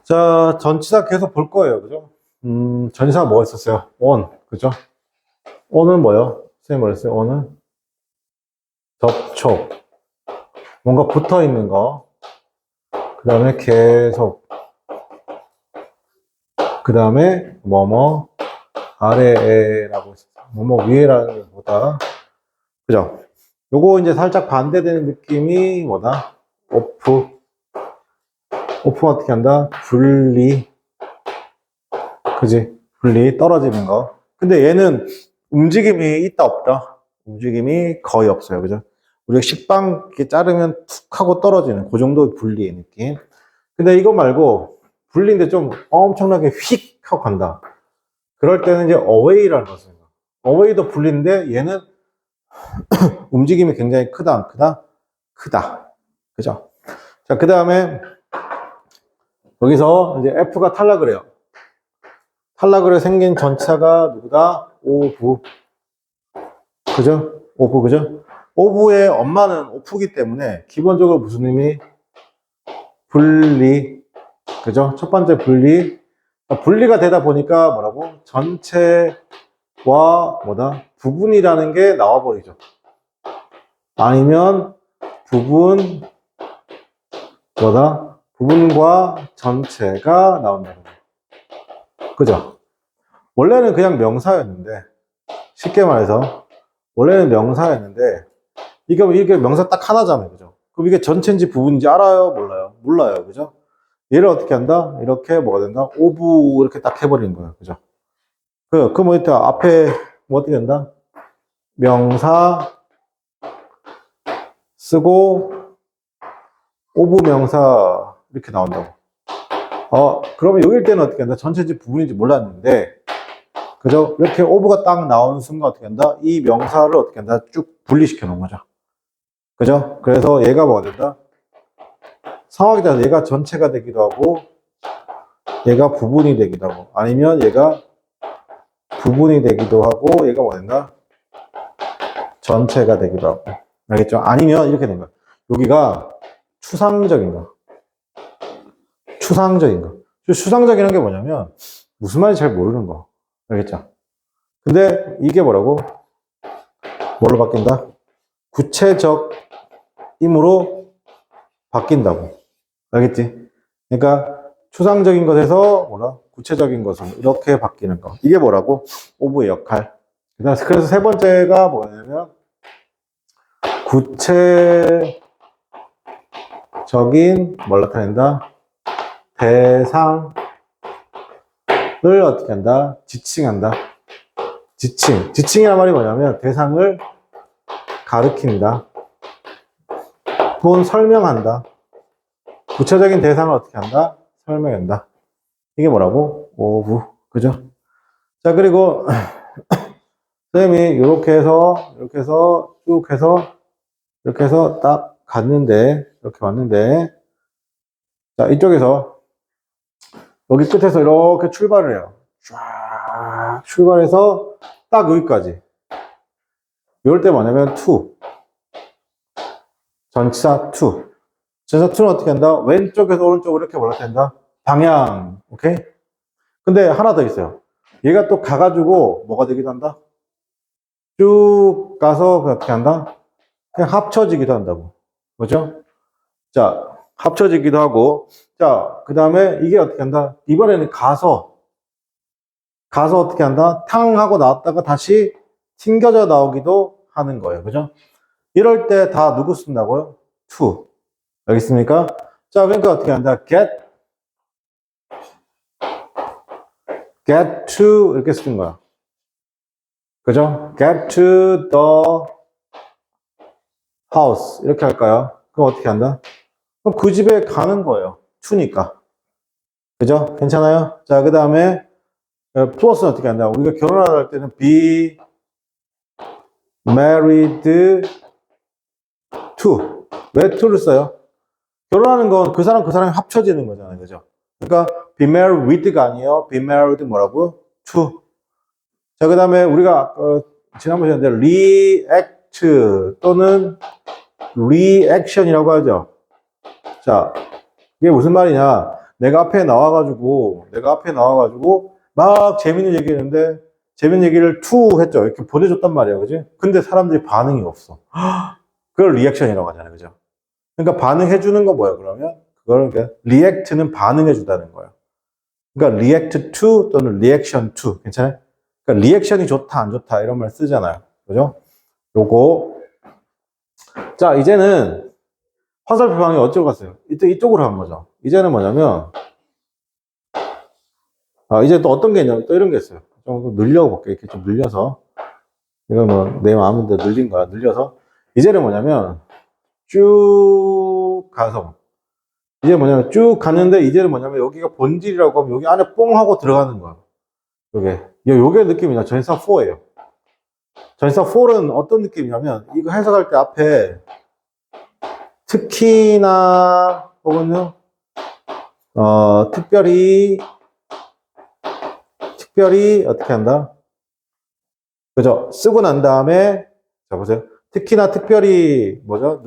자, 전치사 계속 볼 거예요. 그죠? 전치사 뭐가 있었어요? on. 그죠? on은 뭐요? 선생님 뭐랬어요? on은 접촉. 뭔가 붙어 있는 거. 그 다음에 계속. 그 다음에 뭐뭐 아래에라고 했어요. 뭐뭐 위에라는 것보다. 그죠? 요거 이제 살짝 반대되는 느낌이 뭐다? 오프. 오프가 어떻게 한다? 분리. 그지? 분리, 떨어지는 거. 근데 얘는 움직임이 있다, 없다? 움직임이 거의 없어요. 그죠? 우리가 식빵 이렇게 자르면 툭 하고 떨어지는 그 정도의 분리의 느낌. 근데 이거 말고 분리인데 좀 엄청나게 휙 하고 간다. 그럴 때는 이제 away라는 것을. away도 분리인데 얘는 움직임이 굉장히 크다, 안 크다? 크다. 그죠? 자, 그 다음에 여기서 이제 F가 탈락을 해요. 탈락으로 생긴 전치사가 누구다? 오브. 그죠? 오브, 그죠? 오브의 엄마는 오프기 때문에 기본적으로 무슨 의미? 분리. 그죠? 첫 번째 분리. 분리가 되다 보니까 뭐라고? 전체와 뭐다? 부분이라는 게 나와버리죠. 아니면 부분, 뭐다? 부분과 전체가 나온다는 거. 그죠? 원래는 그냥 명사였는데, 쉽게 말해서, 원래는 명사였는데, 이게 명사 딱 하나잖아요. 그죠? 그럼 이게 전체인지 부분인지 알아요? 몰라요? 몰라요. 그죠? 얘를 어떻게 한다? 이렇게 뭐가 된다? 오브 이렇게 딱 해버리는 거예요. 그죠? 뭐 이따 앞에 뭐 어떻게 된다? 명사 쓰고 오브 명사 이렇게 나온다고. 그러면 여길 때는 어떻게 한다? 전체인지 부분인지 몰랐는데, 그죠? 이렇게 오브가 딱 나오는 순간 어떻게 한다? 이 명사를 어떻게 한다? 쭉 분리시켜 놓은 거죠. 그죠? 그래서 얘가 뭐가 된다? 상황에 따라서 얘가 전체가 되기도 하고, 얘가 부분이 되기도 하고, 아니면 얘가 부분이 되기도 하고, 얘가 뭐가 된다? 전체가 되기도 하고. 알겠죠? 아니면 이렇게 된 거야. 여기가 추상적인 거. 추상적인 거. 추상적이라는 게 뭐냐면, 무슨 말인지 잘 모르는 거. 알겠죠? 근데 이게 뭐라고? 뭘로 바뀐다? 구체적임으로 바뀐다고. 알겠지? 그러니까 추상적인 것에서 뭐라? 구체적인 것으로 이렇게 바뀌는 거. 이게 뭐라고? 오브의 역할. 그래서 세 번째가 뭐냐면 구체적인 뭘 나타낸다? 대상을 어떻게 한다? 지칭한다. 지칭이란 말이 뭐냐면 대상을 가리킨다. 또는 설명한다. 구체적인 대상을 어떻게 한다? 설명한다. 이게 뭐라고? 오브. 그죠? 자, 그리고 선생님이 이렇게 해서 쭉 해서 이렇게 해서 딱 갔는데, 이렇게 왔는데, 자, 이쪽에서 여기 끝에서 이렇게 출발을 해요. 쫙 출발해서 딱 여기까지. 이럴 때 뭐냐면 to. 전치사 to. 전치사 to는 어떻게 한다? 왼쪽에서 오른쪽으로 이렇게 올라간다. 방향. 오케이? 근데 하나 더 있어요. 얘가 또 가가지고 뭐가 되기도 한다? 쭉 가서 어떻게 한다? 그냥 합쳐지기도 한다고. 그죠? 자, 합쳐지기도 하고. 자, 그 다음에 이게 어떻게 한다? 이번에는 가서 어떻게 한다? 탕 하고 나왔다가 다시 튕겨져 나오기도 하는 거예요. 그죠? 이럴 때 다 누구 쓴다고요? to. 알겠습니까? 자, 그러니까 어떻게 한다? get to 이렇게 쓰는 거야. 그죠? get to the house 이렇게 할까요? 그럼 어떻게 한다? 그럼 그 집에 가는 거예요. to니까. 그죠? 괜찮아요? 자, 그 다음에 플러스는 어떻게 한다? 우리가 결혼할 때는 be married to. 왜 to를 써요? 결혼하는 건 그 사람이 합쳐지는 거잖아요. 그죠? 그러니까 be married with가 아니에요. be married 뭐라고요? to. 자, 그 다음에 우리가 지난번에 했는데 react 또는 reaction이라고 하죠. 자, 이게 무슨 말이냐? 내가 앞에 나와가지고 막 재밌는 얘기 했는데 재밌는 얘기를 투 했죠. 이렇게 보내줬단 말이에요. 그지? 근데 사람들이 반응이 없어. 그걸 리액션이라고 하잖아요. 그죠? 그러니까 반응해주는 거 뭐야, 그러면? 그걸, 리액트는 반응해주다는 거예요. 그러니까 react to 또는 reaction to. 괜찮아요? 그러니까 리액션이 좋다, 안 좋다, 이런 말 쓰잖아요. 그죠? 요거. 자, 이제는 화살표 방향이 어쩌고 갔어요? 이쪽으로 한 거죠. 이제는 뭐냐면, 이제 또 어떤 게 있냐면, 또 이런 게 있어요. 좀 늘려볼게요. 이렇게 좀 늘려서. 이건 뭐, 내 마음대로 늘린 거야. 늘려서. 이제는 뭐냐면, 쭉 가서, 이제 뭐냐면, 쭉 갔는데, 이제는 뭐냐면, 여기가 본질이라고 하면, 여기 안에 뽕 하고 들어가는 거야. 요게 느낌이냐. 전사 4예요. 전사 4는 어떤 느낌이냐면, 이거 해석할 때 앞에, 특히나, 혹은요, 특별히 어떻게 한다? 그죠? 쓰고 난 다음에, 자, 보세요. 특히나 특별히, 뭐죠?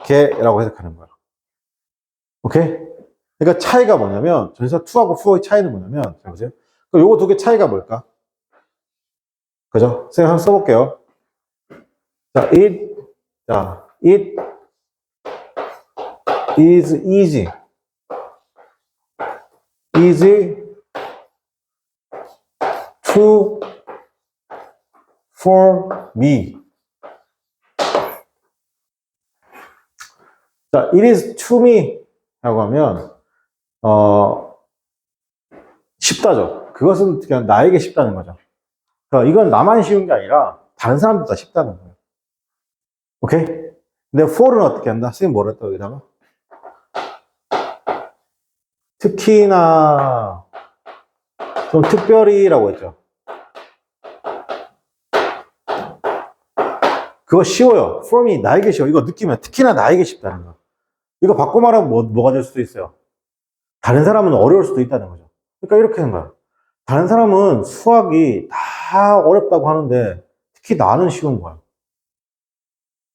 개라고 해석하는 거야. 오케이? 그러니까 차이가 뭐냐면, 전사 2하고 4의 차이는 뭐냐면, 자, 보세요. 그럼 요거 두 개 차이가 뭘까? 그죠? 생각 한번 써볼게요. 자, it is easy to for me. 자, it is to me 라고 하면 쉽다죠. 그것은 그냥 나에게 쉽다는 거죠. 그러니까 이건 나만 쉬운 게 아니라 다른 사람도 다 쉽다는 거예요. 오케이? 근데 for는 어떻게 한다? 선생님 뭐라 했다 여기다가? 특히나 좀 특별히라고 했죠. 그거 쉬워요. for me, 나에게 쉬워. 이거 느끼면 특히나 나에게 쉽다는 거. 이거 바꿔 말하면 뭐가 될 수도 있어요. 다른 사람은 어려울 수도 있다는 거죠. 그러니까 이렇게 하는 거야. 다른 사람은 수학이 다 어렵다고 하는데 특히 나는 쉬운 거야.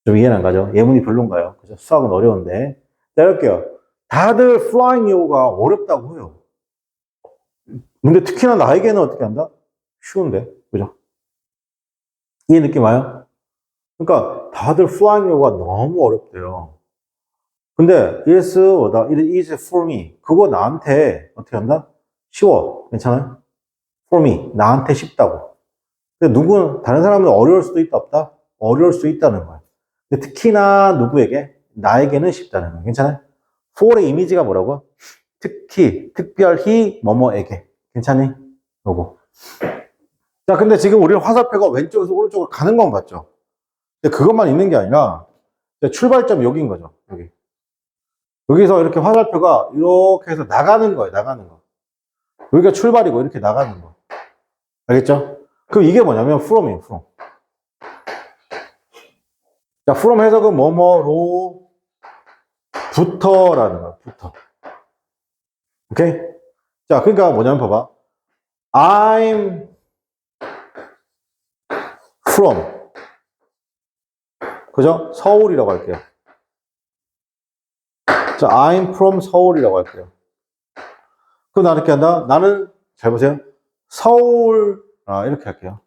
좀 이해는 안 가죠? 예문이 별론가요? 그죠? 수학은 어려운데. 자, 이럴게요. 다들 flying yoga 어렵다고 해요. 근데 특히나 나에게는 어떻게 한다? 쉬운데. 그죠? 이해 느낌 와요? 그러니까 다들 flying yoga 너무 어렵대요. 근데 it is for me. 그거 나한테 어떻게 한다? 쉬워. 괜찮아요? for me. 나한테 쉽다고. 근데 다른 사람은 어려울 수도 있다, 없다? 어려울 수 있다는 거야. 근데 특히나 누구에게? 나에게는 쉽다는 거야. 괜찮아요? for의 이미지가 뭐라고? 특별히, 뭐뭐에게. 괜찮니? 요거. 자, 근데 지금 우리는 화살표가 왼쪽에서 오른쪽으로 가는 건 맞죠? 근데 그것만 있는 게 아니라, 출발점이 여기인 거죠. 여기. 여기서 이렇게 화살표가 이렇게 해서 나가는 거예요. 나가는 거. 여기가 출발이고 이렇게 나가는 거. 알겠죠? 그럼 이게 뭐냐면 from이에요. from. 자, from 해석은 뭐뭐로 부터라는 거야. 부터. 오케이? 자, 그러니까 뭐냐면 봐봐. I'm from. 그죠? 서울이라고 할게요. 자, I'm from 서울이라고 할게요. 그럼 나 이렇게 한다? 나는, 잘 보세요. 서울, 이렇게 할게요.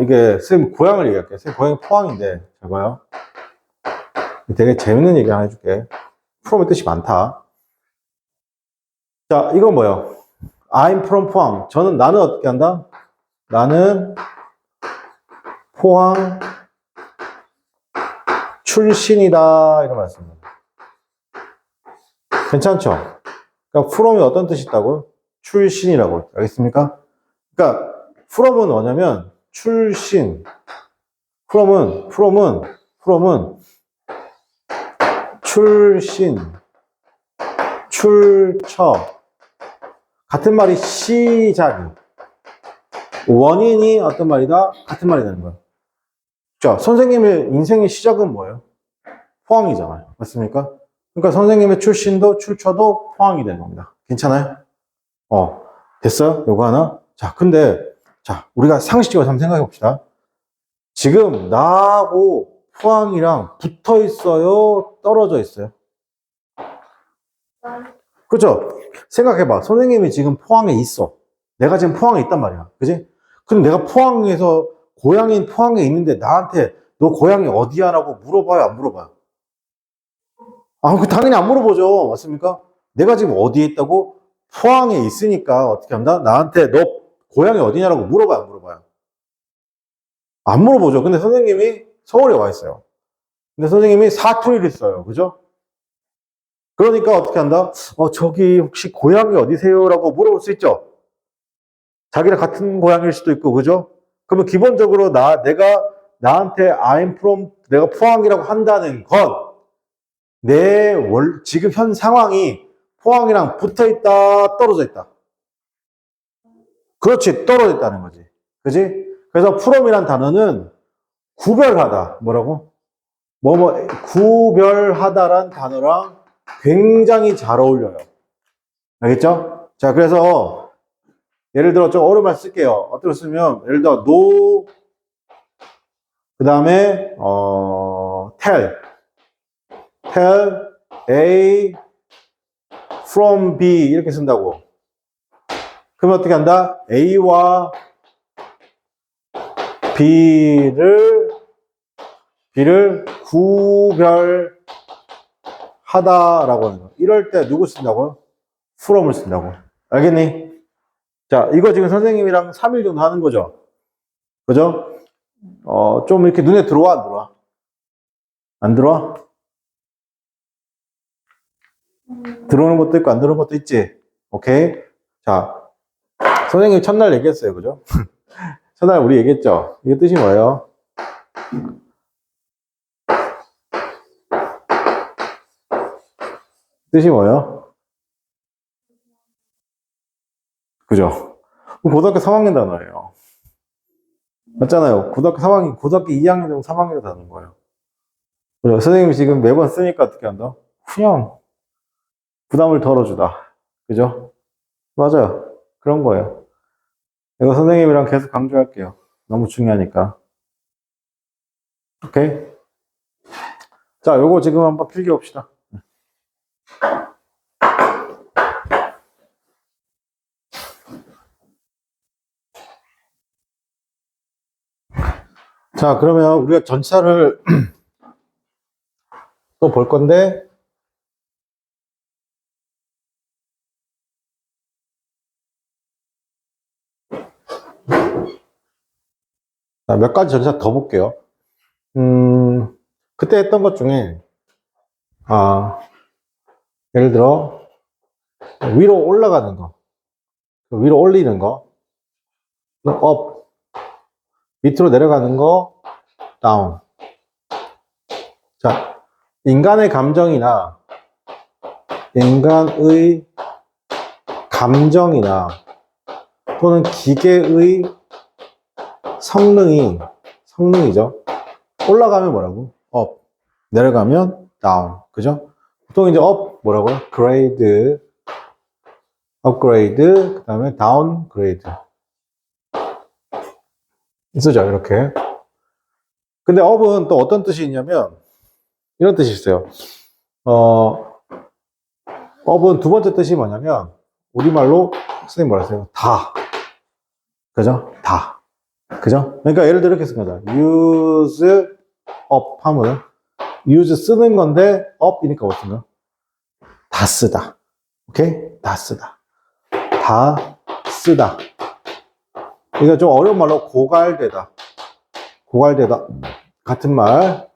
이게, 선생님 고향을 얘기할게요. 선생님 고향이 포항인데, 잘 봐요. 되게 재밌는 얘기 하나 해줄게. from의 뜻이 많다. 자, 이건 뭐예요? I'm from 포항. 나는 어떻게 한다? 나는 포항 출신이다. 이런 말씀입니다. 괜찮죠? 그러니까 from이 어떤 뜻이 있다고요? 출신이라고. 알겠습니까? 그러니까 from은 뭐냐면 출신. from은 출신, 출처. 같은 말이 시작이. 원인이 어떤 말이다? 같은 말이 되는 거예요. 자, 선생님의 인생의 시작은 뭐예요? 포항이잖아요. 맞습니까? 그러니까 선생님의 출신도 출처도 포항이 되는 겁니다. 괜찮아요? 됐어요? 요거 하나? 자, 우리가 상식적으로 한번 생각해 봅시다. 지금 나하고 포항이랑 붙어 있어요? 떨어져 있어요? 그죠? 생각해봐. 선생님이 지금 포항에 있어. 내가 지금 포항에 있단 말이야. 그지? 근데 내가 포항에서, 고향인 포항에 있는데 나한테 너 고향이 어디야? 라고 물어봐요? 안 물어봐요? 아, 그 당연히 안 물어보죠. 맞습니까? 내가 지금 어디에 있다고? 포항에 있으니까 어떻게 한다? 나한테 너 고향이 어디냐라고 물어봐요? 안 물어봐요? 안 물어보죠. 근데 선생님이 서울에 와 있어요. 근데 선생님이 사투리를 써요. 그죠? 그러니까 어떻게 한다? 저기 혹시 고향이 어디세요? 라고 물어볼 수 있죠? 자기랑 같은 고향일 수도 있고, 그죠? 그러면 기본적으로 내가 나한테 I'm from, 내가 포항이라고 한다는 건 지금 현 상황이 포항이랑 붙어 있다, 떨어져 있다. 그렇지, 떨어져 있다는 거지. 그지? 그래서 from이란 단어는 구별하다. 뭐라고? 구별하다란 단어랑 굉장히 잘 어울려요. 알겠죠? 자, 그래서 예를 들어 좀 어려운 말 쓸게요. 어떻게 쓰면 예를 들어 no 그 다음에 tell A from B 이렇게 쓴다고. 그러면 어떻게 한다? A와 B를 구별하다라고 하는 거. 이럴 때 누구 쓴다고요? from을 쓴다고. 알겠니? 자, 이거 지금 선생님이랑 3일 정도 하는 거죠. 그죠? 좀 이렇게 눈에 들어와, 안 들어와? 안 들어와? 들어오는 것도 있고, 안 들어오는 것도 있지? 오케이? 자, 선생님이 첫날 얘기했어요. 그죠? 첫날 우리 얘기했죠? 이게 뜻이 뭐예요? 뜻이 뭐예요? 그죠? 고등학교 3학년 단어예요. 맞잖아요. 고등학교 2학년 정도 3학년 단어인 거예요. 그죠? 선생님이 지금 매번 쓰니까 어떻게 한다? 그냥 부담을 덜어주다. 그죠? 맞아요. 그런 거예요. 이거 선생님이랑 계속 강조할게요. 너무 중요하니까. 오케이? 자, 요거 지금 한번 필기 봅시다. 자, 그러면 우리가 전차를 또 볼 건데, 몇 가지 전차 더 볼게요. 그때 했던 것 중에, 예를 들어, 위로 올라가는 거, 위로 올리는 거, 업, 밑으로 내려가는 거, 다운. 자, 인간의 감정이나 또는 기계의 성능이죠. 올라가면 뭐라고? 업. 내려가면 다운. 그죠? 보통 이제 업 뭐라고요? 업그레이드, 그 다음에 다운그레이드. 쓰죠, 이렇게. 근데 업은 또 어떤 뜻이 있냐면, 이런 뜻이 있어요. 업은 두 번째 뜻이 뭐냐면, 우리말로, 선생님 뭐라 했어요? 다. 그죠? 다. 그죠? 그러니까 예를 들어 이렇게 쓴 거죠. use up 하면, use 쓰는 건데, up이니까 어떤 거? 다 쓰다. 오케이? 다 쓰다. 다 쓰다. 이거 좀 어려운 말로 고갈되다. 같은 말.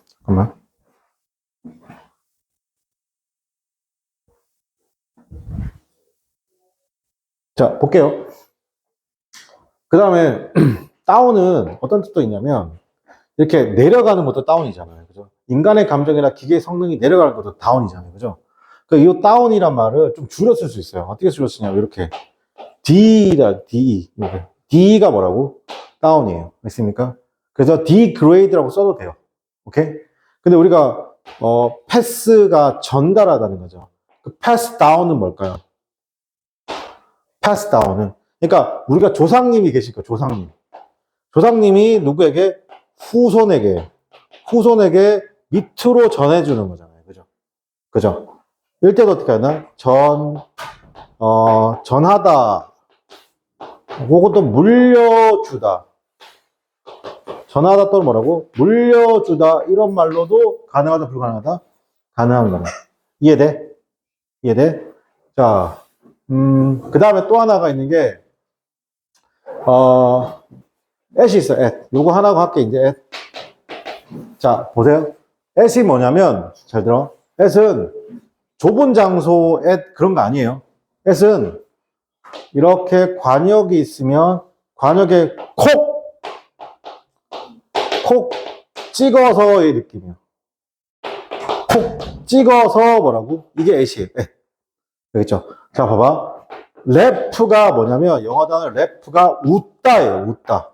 잠깐만. 자, 볼게요. 그 다음에, 다운은 어떤 뜻도 있냐면, 이렇게 내려가는 것도 다운이잖아요. 그죠? 인간의 감정이나 기계의 성능이 내려가는 것도 다운이잖아요. 그죠? 이 다운이란 말을 좀 줄여 쓸 수 있어요. 어떻게 줄였으냐면, 이렇게. D가 뭐라고? 다운이에요. 맞습니까? 그래서 Dgrade라고 써도 돼요. 오케이? 근데 우리가, 패스가 전달하다는 거죠. 패스 다운은 뭘까요? 패스 다운은. 그러니까 우리가 조상님이 계실 거예요. 조상님이 누구에게? 후손에게 밑으로 전해주는 거잖아요. 그죠? 그죠? 이럴 때도 어떻게 하나? 전하다. 혹은 또 물려주다. 전하다 또는 뭐라고? 물려주다. 이런 말로도 가능하다, 불가능하다? 가능한 거네. 이해돼? 이해돼? 자, 그 다음에 또 하나가 있는 게, at이 있어, at. 요거 하나고 할게, 이제 at. 자, 보세요. at이 뭐냐면, 잘 들어. at은 좁은 장소 at 그런 거 아니에요. at은 이렇게 관역이 있으면, 관역에 콕 찍어서의 느낌이에요. 콕 찍어서 뭐라고? 이게 at이에요. at. 되겠죠? 자, 봐봐. 래프가 뭐냐면, 영어 단어 래프가 웃다예요, 웃다.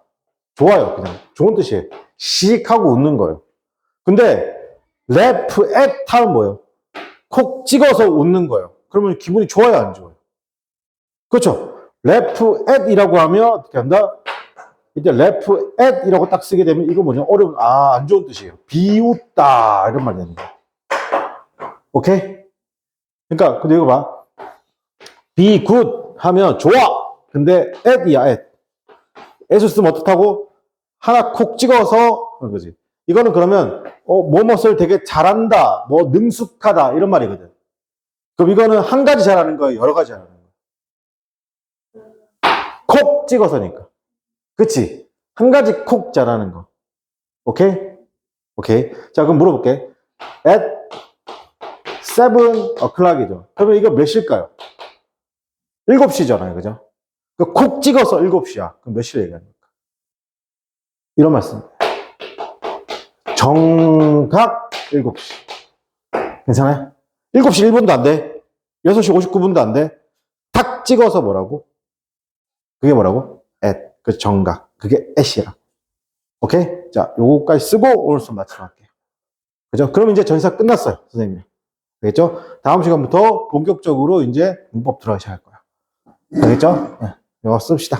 좋아요, 그냥. 좋은 뜻이에요. 씩하고 웃는 거예요. 근데, 래프 at 하면 뭐예요? 콕 찍어서 웃는 거예요. 그러면 기분이 좋아요, 안 좋아요? 그렇죠? 래프 at이라고 하면, 어떻게 한다? 이때 래프 at이라고 딱 쓰게 되면, 이거 뭐냐? 어려운, 안 좋은 뜻이에요. 비웃다. 이런 말이 되는 거예요. 오케이? 그러니까, 근데 이거 봐. be good 하면 좋아. 근데 at이야, at. at을 쓰면 어떻다고? 하나 콕 찍어서 그런 거지. 이거는 그러면 뭐뭇을 되게 잘한다, 뭐 능숙하다 이런 말이거든. 그럼 이거는 한 가지 잘하는 거예요, 여러 가지 잘하는 거예요? 콕 찍어서니까. 그치? 한 가지 콕 잘하는 거. 오케이? 오케이. 자, 그럼 물어볼게. at 7 o'clock이죠. 그러면 이거 몇 시일까요? 7시잖아요. 그죠? 콕 찍어서 7시야. 그럼 몇 시를 얘기합니까? 이런 말씀. 정각 7시. 괜찮아요? 7시 1분도 안 돼. 6시 59분도 안 돼. 탁 찍어서 뭐라고? 그게 뭐라고? at. 그 정각. 그게 at이라. 오케이? 자, 요거까지 쓰고 오늘 수업 마치도록 할게요. 그죠? 그럼 이제 전사 끝났어요. 선생님. 알겠죠? 다음 시간부터 본격적으로 이제 문법 들어가셔야 할 거야. 알겠죠? 네. 이거 씁시다.